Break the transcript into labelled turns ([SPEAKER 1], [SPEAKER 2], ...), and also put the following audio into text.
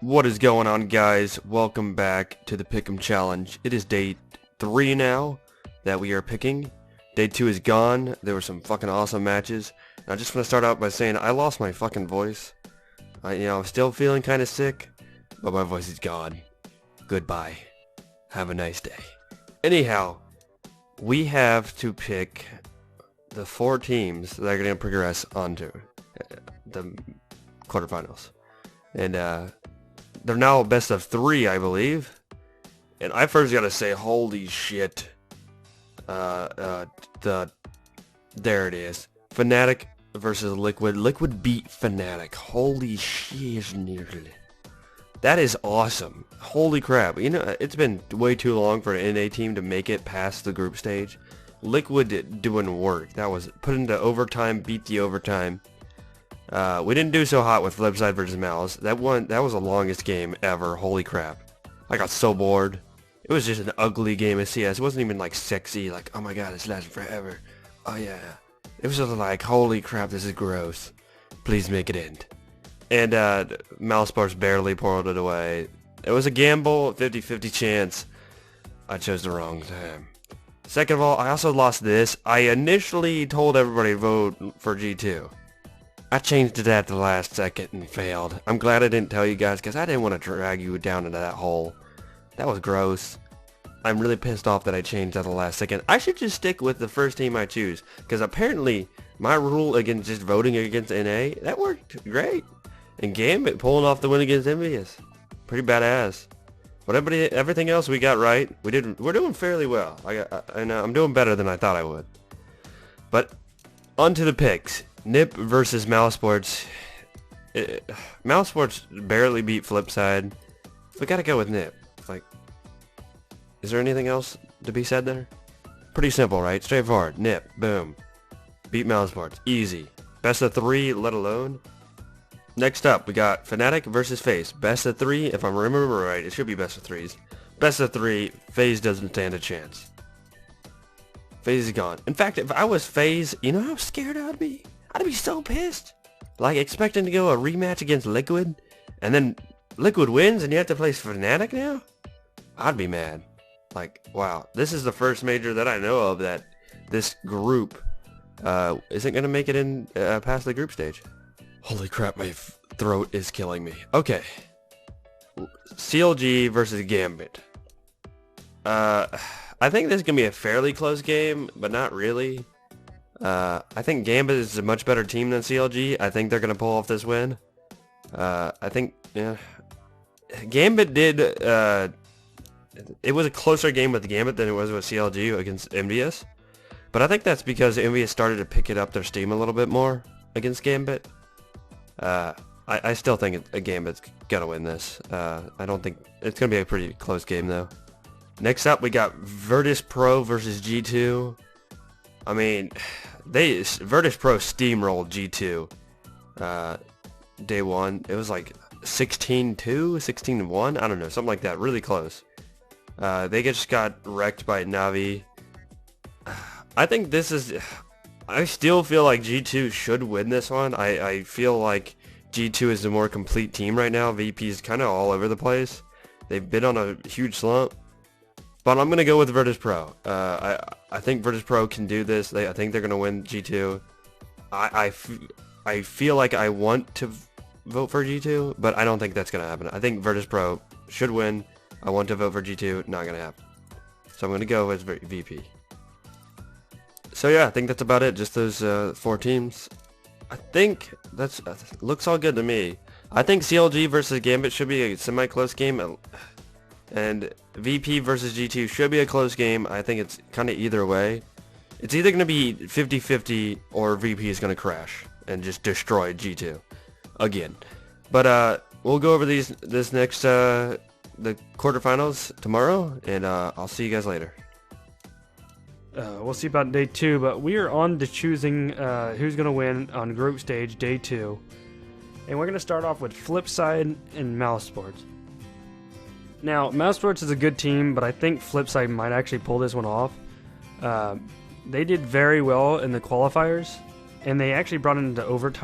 [SPEAKER 1] What is going on, guys? Welcome back to the Pick'em Challenge. It is day 3 now that we are picking. Day 2 is gone. There were some fucking awesome matches. And I just want to start out by saying I lost my fucking voice. I'm still feeling kind of sick, but my voice is gone. Goodbye. Have a nice day. Anyhow, we have to pick the 4 teams that are going to progress onto the quarterfinals. And, they're now best of 3, I believe. And I first gotta say, holy shit. There it is. Fnatic versus Liquid. Liquid beat Fnatic. Holy shit. That is awesome. Holy crap. You know, it's been way too long for an NA team to make it past the group stage. Liquid doing work. That was put into overtime, beat the overtime. We didn't do so hot with Flipside versus Mouse. That was the longest game ever. Holy crap. I got so bored. It was just an ugly game of CS. It wasn't even like sexy, like, oh my god, it's lasting forever. Oh yeah. It was just like, holy crap, this is gross. Please make it end. And Mousesports barely pulled it away. It was a gamble, 50-50 chance. I chose the wrong time. Second of all, I also lost this. I initially told everybody to vote for G2. I changed it at the last second and failed. I'm glad I didn't tell you guys because I didn't want to drag you down into that hole. That was gross. I'm really pissed off that I changed at the last second. I should just stick with the first team I choose because apparently my rule against just voting against NA, that worked great. And Gambit pulling off the win against Envious. Pretty badass. But everything else we got right. We're doing fairly well. I'm doing better than I thought I would. But on to the picks. Nip versus Mousesports. Mousesports barely beat Flipside. We gotta go with Nip. Like, is there anything else to be said there? Pretty simple, right? Straightforward. Nip. Boom. Beat Mousesports. Easy. Best of 3, let alone. Next up, we got Fnatic versus FaZe. Best of 3, if I remember right, it should be best of 3s. Best of 3, FaZe doesn't stand a chance. FaZe is gone. In fact, if I was FaZe, you know how scared I'd be? I'd be so pissed. Like, expecting to go a rematch against Liquid, and then Liquid wins and you have to play Fnatic now? I'd be mad. Like, wow. This is the first major that I know of that this group isn't going to make it in past the group stage. Holy crap, my throat is killing me. Okay. CLG versus Gambit. I think this is going to be a fairly close game, but not really. I think Gambit is a much better team than CLG. I think they're going to pull off this win. I think, yeah. Gambit did, it was a closer game with Gambit than it was with CLG against Envious. But I think that's because Envious started to pick it up their steam a little bit more against Gambit. I still think Gambit's going to win this. I don't think, it's going to be a pretty close game though. Next up, we got Virtus Pro versus G2. I mean, Virtus Pro steamrolled G2 day 1. It was like 16-2, 16-1. I don't know, something like that. Really close. They just got wrecked by Navi. I think this is... I still feel like G2 should win this one. I feel like G2 is the more complete team right now. VP is kind of all over the place. They've been on a huge slump. But I'm going to go with Virtus Pro. I think Virtus Pro can do this. I think they're going to win G2. I feel like I want to vote for G2, but I don't think that's going to happen. I think Virtus Pro should win. I want to vote for G2. Not going to happen. So I'm going to go with VP. So yeah, I think that's about it. Just those 4 teams. I think that's looks all good to me. I think CLG versus Gambit should be a semi-close game. And VP versus G2 should be a close game. I think it's kind of either way. It's either going to be 50-50 or VP is going to crash and just destroy G2 again. But we'll go over this next the quarterfinals tomorrow, and I'll see you guys later.
[SPEAKER 2] We'll see about day 2, but we are on to choosing who's going to win on group stage day 2. And we're going to start off with Flipside and Mousesports. Now, Mousesports is a good team, but I think Flipside might actually pull this one off. They did very well in the qualifiers, and they actually brought it into overtime.